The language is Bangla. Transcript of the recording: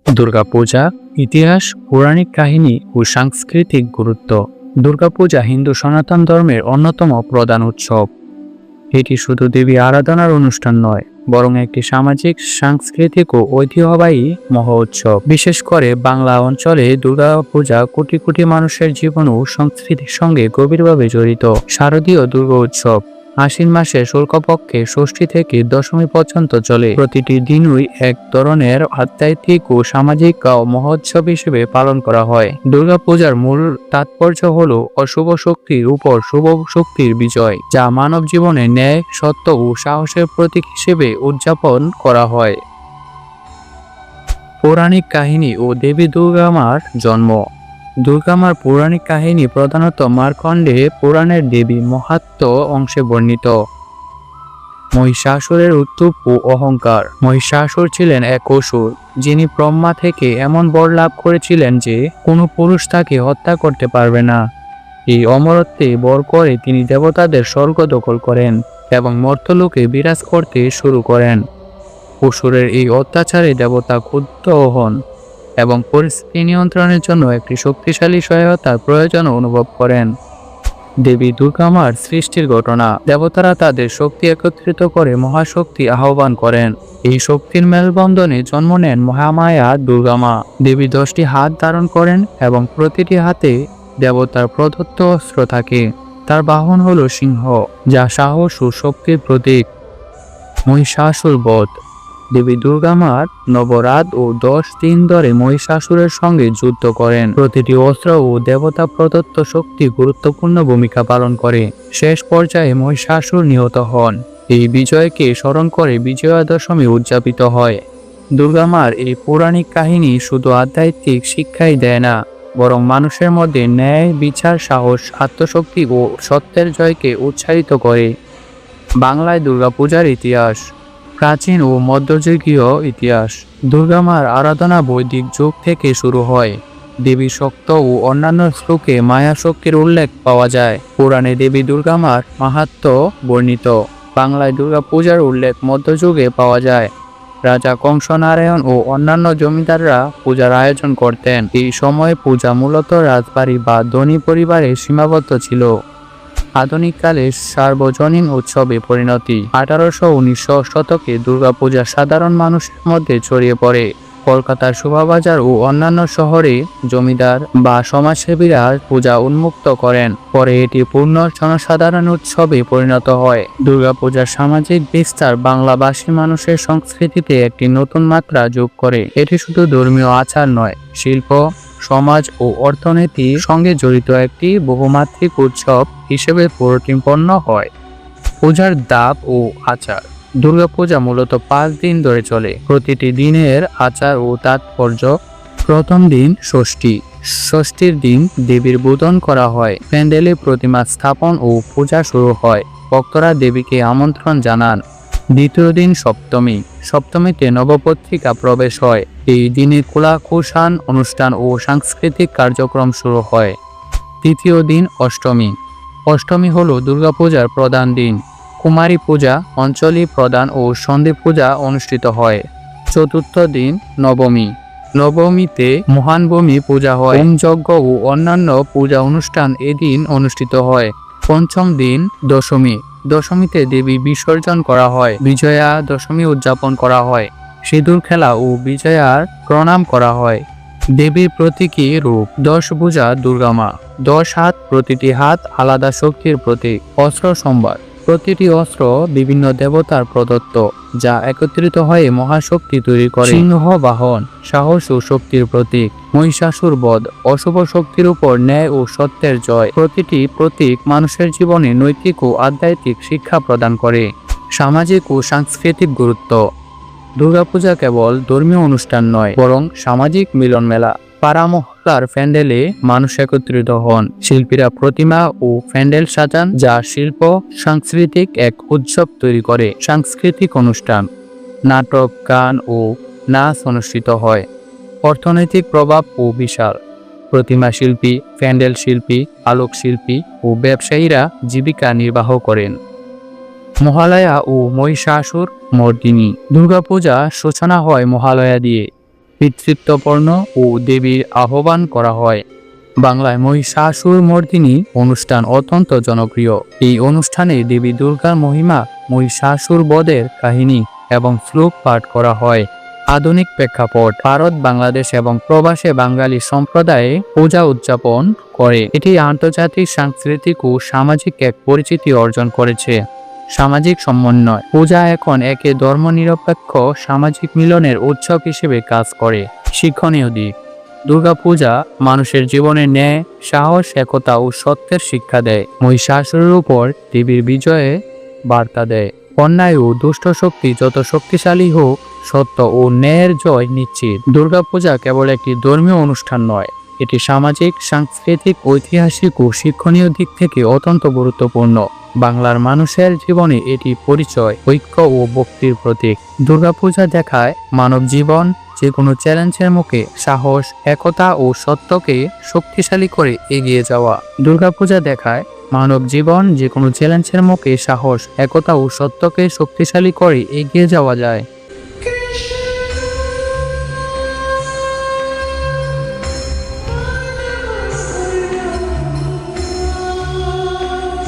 দুর্গাপূজা ইতিহাস, পৌরাণিক কাহিনী ও সাংস্কৃতিক গুরুত্ব। দুর্গাপূজা হিন্দু সনাতন ধর্মের অন্যতম প্রধান উৎসব। এটি শুধু দেবী আরাধনার অনুষ্ঠান নয়, বরং একটি সামাজিক, সাংস্কৃতিক ও ঐতিহ্যবাহী মহোৎসব। বিশেষ করে বাংলা অঞ্চলে দুর্গাপূজা কোটি কোটি মানুষের জীবন ও সংস্কৃতির সঙ্গে গভীরভাবে জড়িত। শারদীয় দুর্গা উৎসব আশ্বিন মাসের শুক্লপক্ষে ষষ্ঠী থেকে দশমী পর্যন্ত চলে। প্রতিটি দিনই এক ধরনের আধ্যাত্মিক ও সামাজিক মহোৎসব হিসেবে পালন করা হয়। দুর্গাপূজার মূল তাৎপর্য হলো অশুভ শক্তির উপর শুভ শক্তির বিজয়, যা মানব জীবনে ন্যায়, সত্য ও সাহসের প্রতীক হিসেবে উদযাপন করা হয়। পৌরাণিক কাহিনী ও দেবী দুর্গামার জন্ম। দুর্গামার পৌরাণিক কাহিনী প্রধানত মার্কণ্ডে পুরাণের দেবী মাহাত্ম্য অংশে বর্ণিত। মহিষাসুরের উত্থান ও অহংকার। মহিষাসুর ছিলেন এক অসুর, যিনি ব্রহ্মা থেকে এমন বর লাভ করেছিলেন যে কোনো পুরুষ তাকে হত্যা করতে পারবে না। এই অমরত্বে বর করে তিনি দেবতাদের স্বর্গ দখল করেন এবং মর্ত্যলোকে বিরাজ করতে শুরু করেন। অসুরের এই অত্যাচারে দেবতা ক্ষুব্ধ হন এবং পরিস্থিতি নিয়ন্ত্রণের জন্য একটি শক্তিশালী সহায়তার প্রয়োজন অনুভব করেন। দেবী দুর্গামার সৃষ্টির ঘটনা। দেবতারা তাদের শক্তি একত্রিত করে মহাশক্তি আহ্বান করেন। এই শক্তির মেলবন্ধনে জন্ম নেন মহামায়া দুর্গামা। দেবী 10টি হাত ধারণ করেন এবং প্রতিটি হাতে দেবতার প্রদত্ত অস্ত্র থাকে। তার বাহন হল সিংহ, যা সাহস ও শক্তির প্রতীক। মহিষাসুর বধ। দেবী দুর্গামার নবরাত ও 10 দিন ধরে মহিষাসুরের সঙ্গে যুদ্ধ করেন। প্রতিটি অস্ত্র ও দেবতা প্রদত্ত শক্তি গুরুত্বপূর্ণ ভূমিকা পালন করে। শেষ পর্যায়ে মহিষাসুর নিহত হন। এই বিজয়কে স্মরণ করে বিজয়া দশমী উদযাপিত হয়। দুর্গামার এই পৌরাণিক কাহিনী শুধু আধ্যাত্মিক শিক্ষাই দেয় না, বরং মানুষের মধ্যে ন্যায়, বিচার, সাহস, আত্মশক্তি ও সত্যের জয়কে উৎসাহিত করে। বাংলায় দুর্গাপূজার ইতিহাস। প্রাচীন ও মধ্যযুগীয় ইতিহাস। দুর্গামার আরাধনা বৈদিক যুগ থেকে শুরু হয়। দেবী শক্ত ও অন্যান্য শ্লোকে মায়া শক্তির উল্লেখ পাওয়া যায়। পুরাণে দেবী দুর্গামার মাহাত্ম্য বর্ণিত। বাংলায় দুর্গাপূজার উল্লেখ মধ্যযুগে পাওয়া যায়। রাজা কংসনারায়ণ ও অন্যান্য জমিদাররা পূজার আয়োজন করতেন। এই সময়ে পূজা মূলত রাজবাড়ি বা ধনী পরিবারে সীমাবদ্ধ ছিল। আধুনিক কালে সার্বজনীন উৎসবে পরিণতি। 1800-1900 শতকে দুর্গাপূজা সাধারণ মানুষের মধ্যে ছড়িয়ে পড়ে। কলকাতার শোভাবাজার ও অন্যান্য শহরে জমিদার বা সমাজসেবীরা পূজা উন্মুক্ত করেন। পরে এটি পূর্ণ জনসাধারণ উৎসবে পরিণত হয়। দুর্গাপূজার সামাজিক বিস্তার বাংলাভাষী মানুষের সংস্কৃতিতে একটি নতুন মাত্রা যোগ করে। এটি শুধু ধর্মীয় আচার নয়, শিল্প, সমাজ ও অর্থনীতির সঙ্গে জড়িত একটি বহুমাত্রিক উৎসব হিসেবে প্রতিপন্ন হয়। পূজার ধাপ ও আচার। দুর্গাপূজা মূলত 5 দিন ধরে চলে। প্রতিটি দিনের আচার ও তাৎপর্য। প্রথম দিন ষষ্ঠী। ষষ্ঠীর দিন দেবীর বোধন করা হয়। প্যান্ডেলে প্রতিমা স্থাপন ও পূজা শুরু হয়। ভক্তরা দেবীকে আমন্ত্রণ জানান। দ্বিতীয় দিন সপ্তমী। সপ্তমীতে নবপত্রিকা প্রবেশ হয়। এই দিনে কুলাকুষাণ অনুষ্ঠান ও সাংস্কৃতিক কার্যক্রম শুরু হয়। তৃতীয় দিন অষ্টমী। অষ্টমী হল দুর্গাপূজার প্রধান দিন। কুমারী পূজা, অঞ্চলী প্রদান ও সন্ধি পূজা অনুষ্ঠিত হয়। চতুর্থ দিন নবমী। নবমীতে মহানবমী পূজা হয়। হোম যজ্ঞ ও অন্যান্য পূজা অনুষ্ঠান এদিন অনুষ্ঠিত হয়। পঞ্চম দিন দশমী। দশমীতে দেবী বিসর্জন করা হয়। বিজয়া দশমী উদযাপন করা হয়। সিঁদুর খেলা ও বিজয়ার প্রণাম করা হয়। দেবীর প্রতীকী রূপ। 10 ভুজা দুর্গামা। 10 হাত, প্রতিটি হাত আলাদা শক্তির প্রতীক। অস্ত্র সম্ভার। প্রতিটি অস্ত্র বিভিন্ন দেবতার প্রদত্ত, যা একত্রিত হয়ে মহাশক্তি তৈরি করে। সিংহ বাহন, সাহস ও শক্তির প্রতীক। মহিষাসুর বধ, অশুভ শক্তির উপর ন্যায় ও সত্যের জয়। প্রতিটি প্রতীক মানুষের জীবনে নৈতিক ও আধ্যাত্মিক শিক্ষা প্রদান করে। সামাজিক ও সাংস্কৃতিক গুরুত্ব। দুর্গাপূজা কেবল ধর্মীয় অনুষ্ঠান নয়, বরং সামাজিক মিলন মেলা। পাড়া মহল্লার প্যান্ডেলে মানুষ একত্রিত হন। শিল্পীরা প্রতিমা ও প্যান্ডেল সাজান, যা শিল্প সাংস্কৃতিক এক উৎসব তৈরি করে। সাংস্কৃতিক অনুষ্ঠান, নাটক, গান ও নাচ অনুষ্ঠিত হয়। অর্থনৈতিক প্রভাব ও বিশাল। প্রতিমা শিল্পী, প্যান্ডেল শিল্পী, আলোক শিল্পী ও ব্যবসায়ীরা জীবিকা নির্বাহ করেন। মহালয়া ও মহিষাসুর মর্দিনী। দুর্গাপূজা সূচনা হয় মহালয়া দিয়ে। পিতৃত্বপর্ণ ও দেবীর আহ্বান করা হয়। বাংলায় মহিষাসুর মর্দিনী অনুষ্ঠান অত্যন্ত জনপ্রিয়। এই অনুষ্ঠানে দেবী দুর্গার মহিমা, মহিষাসুর বধের কাহিনী এবং শ্লোক পাঠ করা হয়। আধুনিক প্রেক্ষাপট: ভারত, বাংলাদেশ এবং প্রবাসে বাঙালি সম্প্রদায়ে পূজা উদযাপন করে। এটি আন্তর্জাতিক সাংস্কৃতিক ও সামাজিক এক পরিচিতি অর্জন করেছে। সামাজিক সমন্বয়: পূজা এখন একে ধর্মনিরপেক্ষ সামাজিক মিলনের উৎসব হিসেবে কাজ করে। শিক্ষণীয় দিক: দুর্গাপূজা মানুষের জীবনে ন্যায়, সাহস, একতা ও সত্যের শিক্ষা দেয়। মহিষাসুরের উপর দেবীর বিজয়ে বার্তা দেয়। অন্যায় ও দুষ্ট শক্তি যত শক্তিশালী হোক, সত্য ও ন্যায়ের জয় নিশ্চিত। দুর্গাপূজা কেবল একটি ধর্মীয় অনুষ্ঠান নয়, এটি সামাজিক, সাংস্কৃতিক, ঐতিহাসিক ও শিক্ষণীয় দিক থেকে অত্যন্ত গুরুত্বপূর্ণ। বাংলার মানুষের জীবনে এটি পরিচয়, ঐক্য ও ভক্তির প্রতীক। দুর্গাপূজা দেখায় মানব জীবন যে কোনো চ্যালেঞ্জের মুখে সাহস, একতা ও সত্যকে শক্তিশালী করে এগিয়ে যাওয়া। দুর্গাপূজা দেখায় মানব জীবন যে কোনো চ্যালেঞ্জের মুখে সাহস, একতা ও সত্যকে শক্তিশালী করে এগিয়ে যাওয়া যায়।